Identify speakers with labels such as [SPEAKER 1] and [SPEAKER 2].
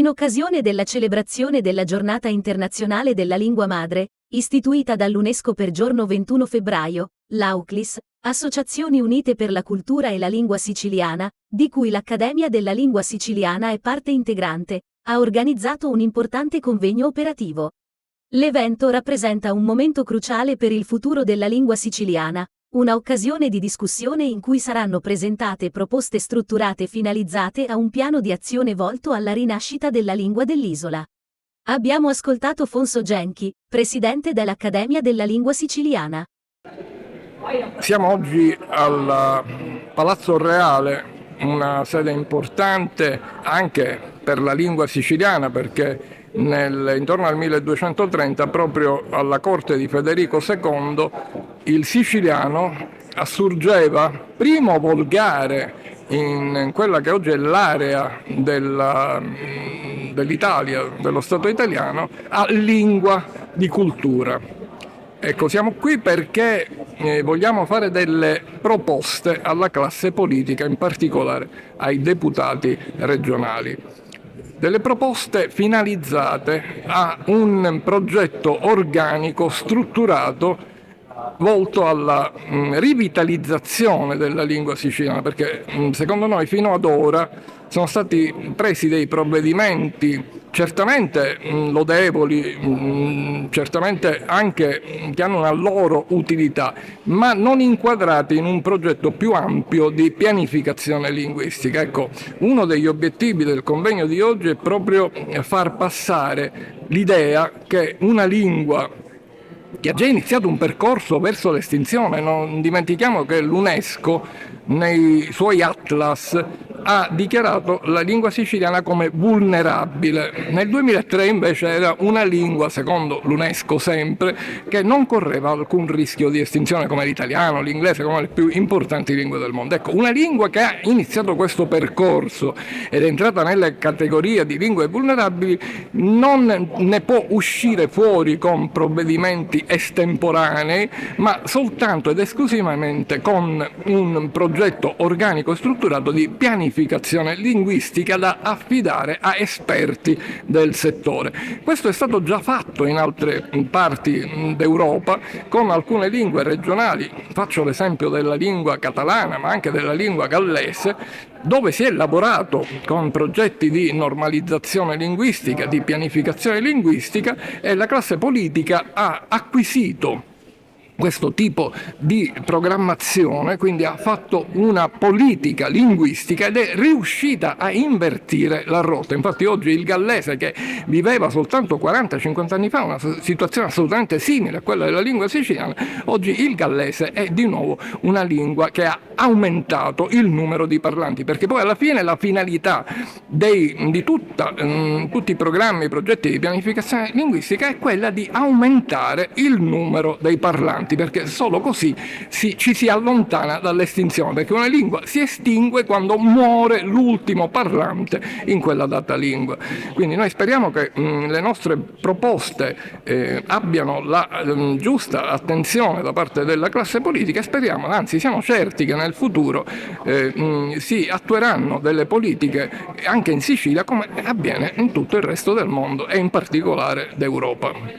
[SPEAKER 1] In occasione della celebrazione della Giornata internazionale della lingua madre, istituita dall'UNESCO per giorno 21 febbraio, l'AUCLIS, Associazioni Unite per la Cultura e la Lingua Siciliana, di cui l'Accademia della Lingua Siciliana è parte integrante, ha organizzato un importante convegno operativo. L'evento rappresenta un momento cruciale per il futuro della lingua siciliana, una occasione di discussione in cui saranno presentate proposte strutturate finalizzate a un piano di azione volto alla rinascita della lingua dell'isola. Abbiamo ascoltato Fonso Genchi, presidente dell'Accademia della Lingua Siciliana.
[SPEAKER 2] Siamo oggi al Palazzo Reale, una sede importante anche per la lingua siciliana, perché intorno al 1230, proprio alla corte di Federico II, il siciliano assurgeva primo volgare in quella che oggi è l'area dell'Italia, dello Stato italiano, a lingua di cultura. Ecco, siamo qui perché vogliamo fare delle proposte alla classe politica, in particolare ai deputati regionali. Delle proposte finalizzate a un progetto organico, strutturato, volto alla rivitalizzazione della lingua siciliana, perché secondo noi fino ad ora sono stati presi dei provvedimenti certamente lodevoli, certamente anche che hanno una loro utilità, ma non inquadrati in un progetto più ampio di pianificazione linguistica. Ecco, uno degli obiettivi del convegno di oggi è proprio far passare l'idea che una lingua che ha già iniziato un percorso verso l'estinzione. Non dimentichiamo che l'UNESCO nei suoi atlas ha dichiarato la lingua siciliana come vulnerabile. Nel 2003 invece era una lingua, secondo l'UNESCO sempre, che non correva alcun rischio di estinzione, come l'italiano, l'inglese, come le più importanti lingue del mondo. Ecco, una lingua che ha iniziato questo percorso ed è entrata nelle categorie di lingue vulnerabili non ne può uscire fuori con provvedimenti estemporanei, ma soltanto ed esclusivamente con un progetto organico e strutturato di pianificazione linguistica da affidare a esperti del settore. Questo è stato già fatto in altre parti d'Europa con alcune lingue regionali. Faccio l'esempio della lingua catalana, ma anche della lingua gallese, dove si è lavorato con progetti di normalizzazione linguistica, di pianificazione linguistica, e la classe politica ha acquisito questo tipo di programmazione, quindi ha fatto una politica linguistica ed è riuscita a invertire la rotta. Infatti oggi il gallese, che viveva soltanto 40-50 anni fa una situazione assolutamente simile a quella della lingua siciliana, oggi il gallese è di nuovo una lingua che ha aumentato il numero di parlanti, perché poi alla fine la finalità di tutti i programmi, i progetti di pianificazione linguistica è quella di aumentare il numero dei parlanti, perché solo così ci si allontana dall'estinzione, perché una lingua si estingue quando muore l'ultimo parlante in quella data lingua. Quindi noi speriamo che le nostre proposte abbiano la giusta attenzione da parte della classe politica, e speriamo, anzi siamo certi che nel futuro si attueranno delle politiche anche in Sicilia, come avviene in tutto il resto del mondo e in particolare d'Europa.